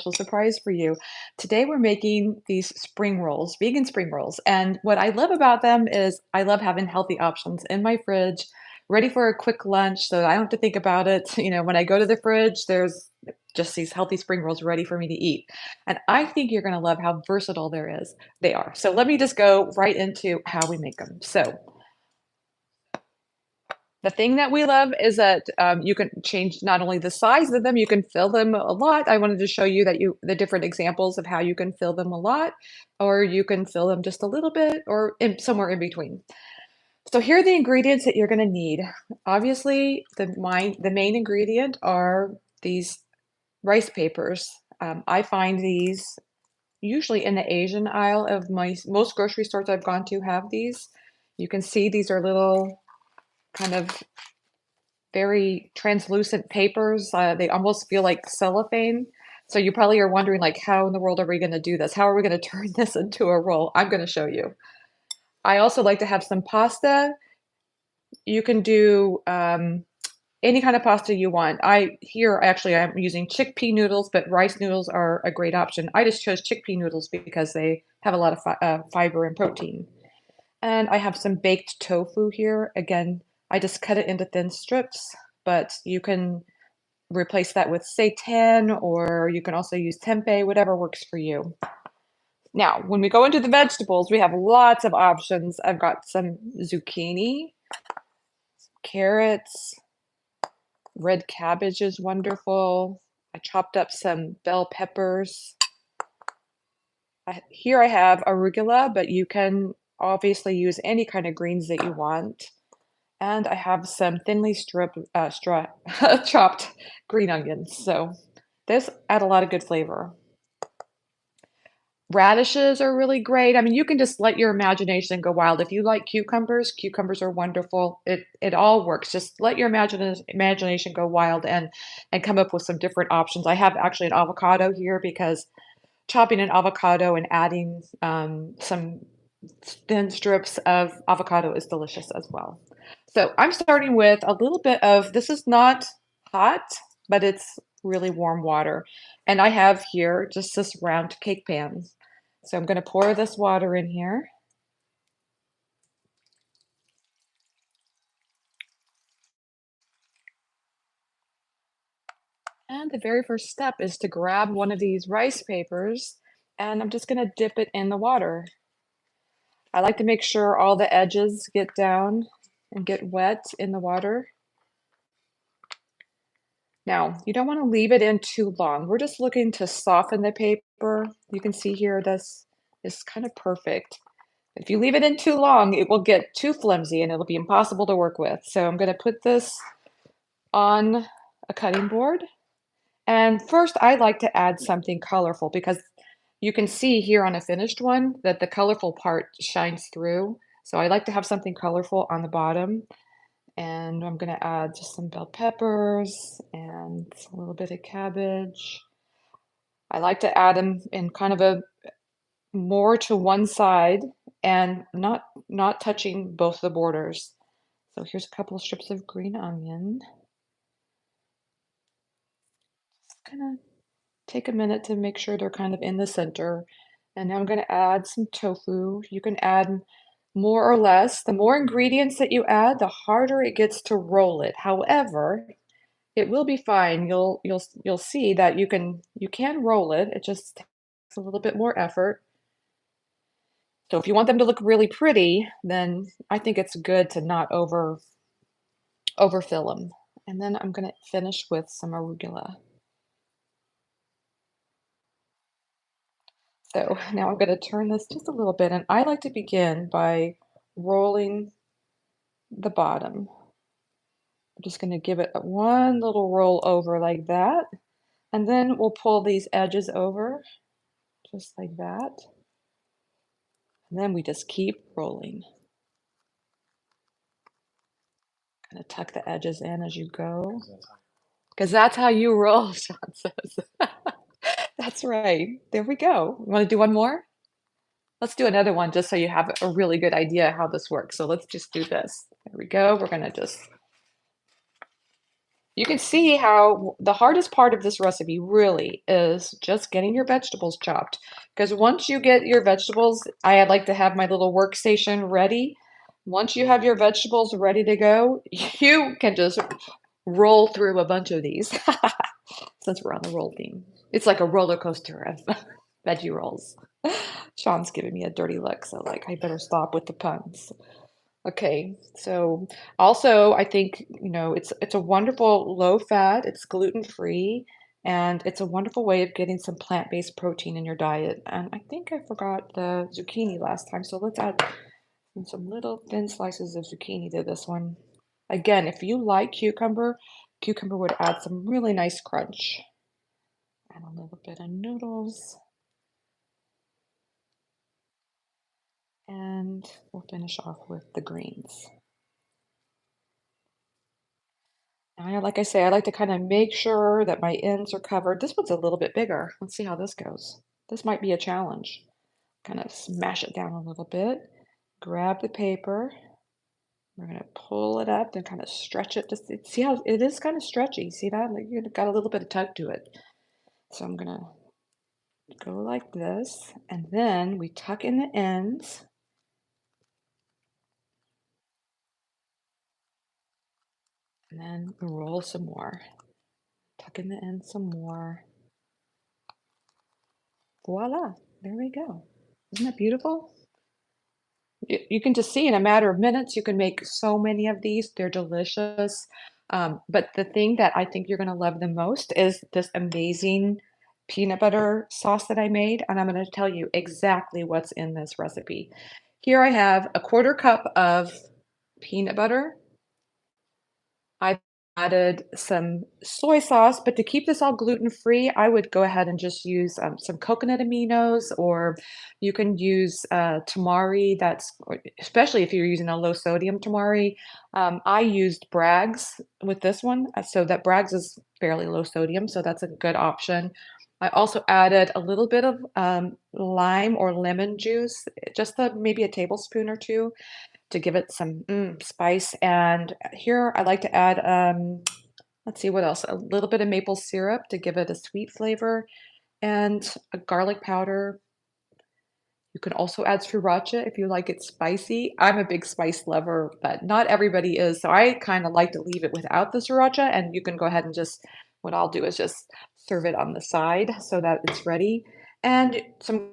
special surprise for you. Today we're making these spring rolls, vegan spring rolls. And what I love about them is I love having healthy options in my fridge, ready for a quick lunch so I don't have to think about it. When I go to the fridge, there's just these healthy spring rolls ready for me to eat. And I think you're going to love how versatile they are. So let me just go right into how we make them. So the thing that we love is that, you can change not only the size of them, you can fill them a lot. I wanted to show you the different examples of how you can fill them a lot, or you can fill them just a little bit, or somewhere in between. So here are the ingredients that you're gonna need. Obviously, the main ingredient are these rice papers. I find these usually in the Asian aisle of most grocery stores I've gone to have these. You can see these are little kind of very translucent papers. They almost feel like cellophane. So you probably are wondering, like, how in the world are we going to do this? How are we going to turn this into a roll? I'm going to show you. I also like to have some pasta. You can do any kind of pasta you want. I'm using chickpea noodles, but rice noodles are a great option. I just chose chickpea noodles because they have a lot of fiber and protein. And I have some baked tofu here. Again, I just cut it into thin strips, but you can replace that with seitan, or you can also use tempeh, whatever works for you. Now, when we go into the vegetables, we have lots of options. I've got some zucchini, carrots, red cabbage is wonderful. I chopped up some bell peppers. Here I have arugula, but you can obviously use any kind of greens that you want. And I have some thinly chopped green onions. So this add a lot of good flavor. Radishes are really great. I mean, you can just let your imagination go wild. If you like cucumbers, cucumbers are wonderful. It all works. Just let your imagination go wild and come up with some different options. I have actually an avocado here because chopping an avocado and adding some thin strips of avocado is delicious as well. So I'm starting with a little bit of, this is not hot, but it's really warm water. And I have here just this round cake pan. So I'm going to pour this water in here. And the very first step is to grab one of these rice papers, and I'm just going to dip it in the water. I like to make sure all the edges get down and get wet in the water. Now, you don't want to leave it in too long. We're just looking to soften the paper. You can see here this is kind of perfect. If you leave it in too long, it will get too flimsy and it'll be impossible to work with. So I'm going to put this on a cutting board. And first, I like to add something colorful because you can see here on a finished one that the colorful part shines through. So I like to have something colorful on the bottom. And I'm going to add just some bell peppers and a little bit of cabbage. I like to add them in kind of a more to one side and not touching both the borders. So here's a couple of strips of green onion. Just kind of take a minute to make sure they're kind of in the center. And now I'm going to add some tofu. You can add more or less. The more ingredients that you add, the harder it gets to roll it. However, it will be fine. You'll see that you can roll it. It just takes a little bit more effort. So if you want them to look really pretty, then I think it's good to not overfill them. And then I'm going to finish with some arugula. So now I'm going to turn this just a little bit, and I like to begin by rolling the bottom. I'm just going to give it one little roll over like that, and then we'll pull these edges over just like that. And then we just keep rolling. Kind of tuck the edges in as you go. Because that's how you roll, Sean says. That's right. There we go. You want to do one more? Let's do another one just so you have a really good idea how this works. So let's just do this. There we go. We're going to just You can see how the hardest part of this recipe really is just getting your vegetables chopped. Because once you get your vegetables, I like to have my little workstation ready. Once you have your vegetables ready to go, you can just roll through a bunch of these since we're on the roll theme. It's like a roller coaster of veggie rolls. Sean's giving me a dirty look, so like I better stop with the puns. Okay, so also I think, it's a wonderful low fat, it's gluten free, and it's a wonderful way of getting some plant-based protein in your diet. And I think I forgot the zucchini last time, so let's add some little thin slices of zucchini to this one. Again, if you like cucumber would add some really nice crunch. Add a little bit of noodles, and we'll finish off with the greens. Like I say, I like to kind of make sure that my ends are covered. This one's a little bit bigger. Let's see how this goes. This might be a challenge. Kind of smash it down a little bit. Grab the paper. We're going to pull it up and kind of stretch it. Just see how it is kind of stretchy. See that? Like you've got a little bit of tug to it. So I'm going to go like this. And then we tuck in the ends. And then roll some more. Tuck in the ends some more. Voila, there we go. Isn't that beautiful? You can just see in a matter of minutes, you can make so many of these. They're delicious. But the thing that I think you're going to love the most is this amazing peanut butter sauce that I made. And I'm going to tell you exactly what's in this recipe. Here I have a quarter cup of peanut butter. I've added some soy sauce, but to keep this all gluten-free, I would go ahead and just use some coconut aminos, or you can use tamari. Especially if you're using a low sodium tamari. I used Bragg's with this one, so that Bragg's is fairly low sodium, so that's a good option. I also added a little bit of lime or lemon juice, just maybe a tablespoon or two to give it some spice. And here I like to add, let's see what else, a little bit of maple syrup to give it a sweet flavor, and a garlic powder. You can also add sriracha if you like it spicy. I'm a big spice lover, but not everybody is. So I kind of like to leave it without the sriracha, and you can go ahead and what I'll do is just serve it on the side so that it's ready. And some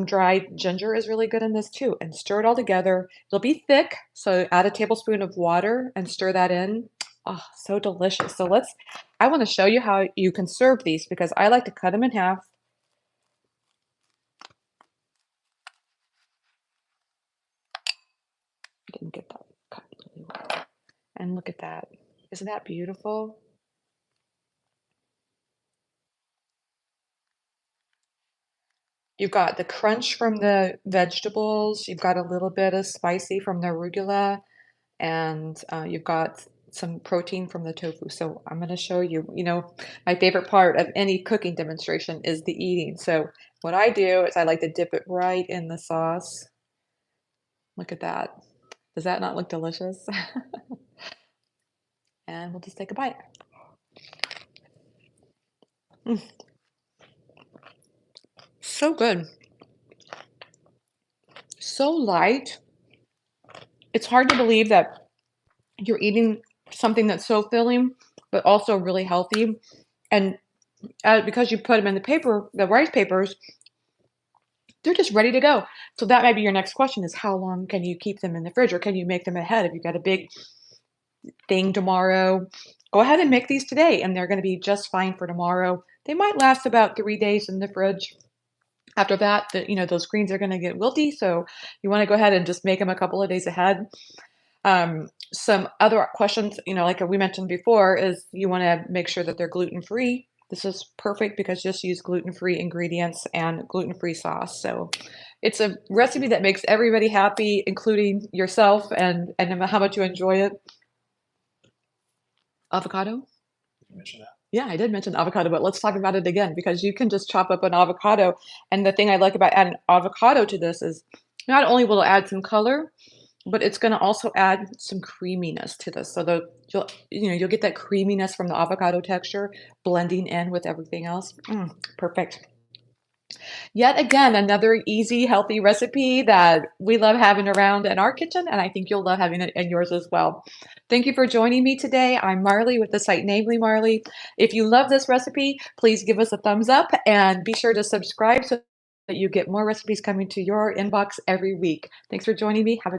dried ginger is really good in this too. And stir it all together. It'll be thick, so add a tablespoon of water and stir that in. Oh, so delicious. I want to show you how you can serve these because I like to cut them in half. Didn't get that cut really well. And look at that. Isn't that beautiful? You've got the crunch from the vegetables, you've got a little bit of spicy from the arugula, and you've got some protein from the tofu. So I'm going to show you, my favorite part of any cooking demonstration is the eating. So what I do is I like to dip it right in the sauce. Look at that. Does that not look delicious? And we'll just take a bite. Mm, so good. So light. It's hard to believe that you're eating something that's so filling, but also really healthy. And because you put them in the rice papers, they're just ready to go. So that might be your next question is how long can you keep them in the fridge or can you make them ahead if you've got a big thing tomorrow? Go ahead and make these today and they're going to be just fine for tomorrow. They might last about 3 days in the fridge. After that, those greens are going to get wilty, so you want to go ahead and just make them a couple of days ahead. Some other questions, like we mentioned before, is you want to make sure that they're gluten-free. This is perfect because just use gluten-free ingredients and gluten-free sauce. So it's a recipe that makes everybody happy, including yourself and how much you enjoy it. Avocado? You mentioned that. Yeah, I did mention avocado, but let's talk about it again because you can just chop up an avocado. And the thing I like about adding avocado to this is not only will it add some color, but it's gonna also add some creaminess to this. So you'll get that creaminess from the avocado texture blending in with everything else. Perfect. Yet again, another easy, healthy recipe that we love having around in our kitchen, and I think you'll love having it in yours as well. Thank you for joining me today. I'm Marley with the site Namely Marley. If you love this recipe, please give us a thumbs up and be sure to subscribe so that you get more recipes coming to your inbox every week. Thanks for joining me. Have a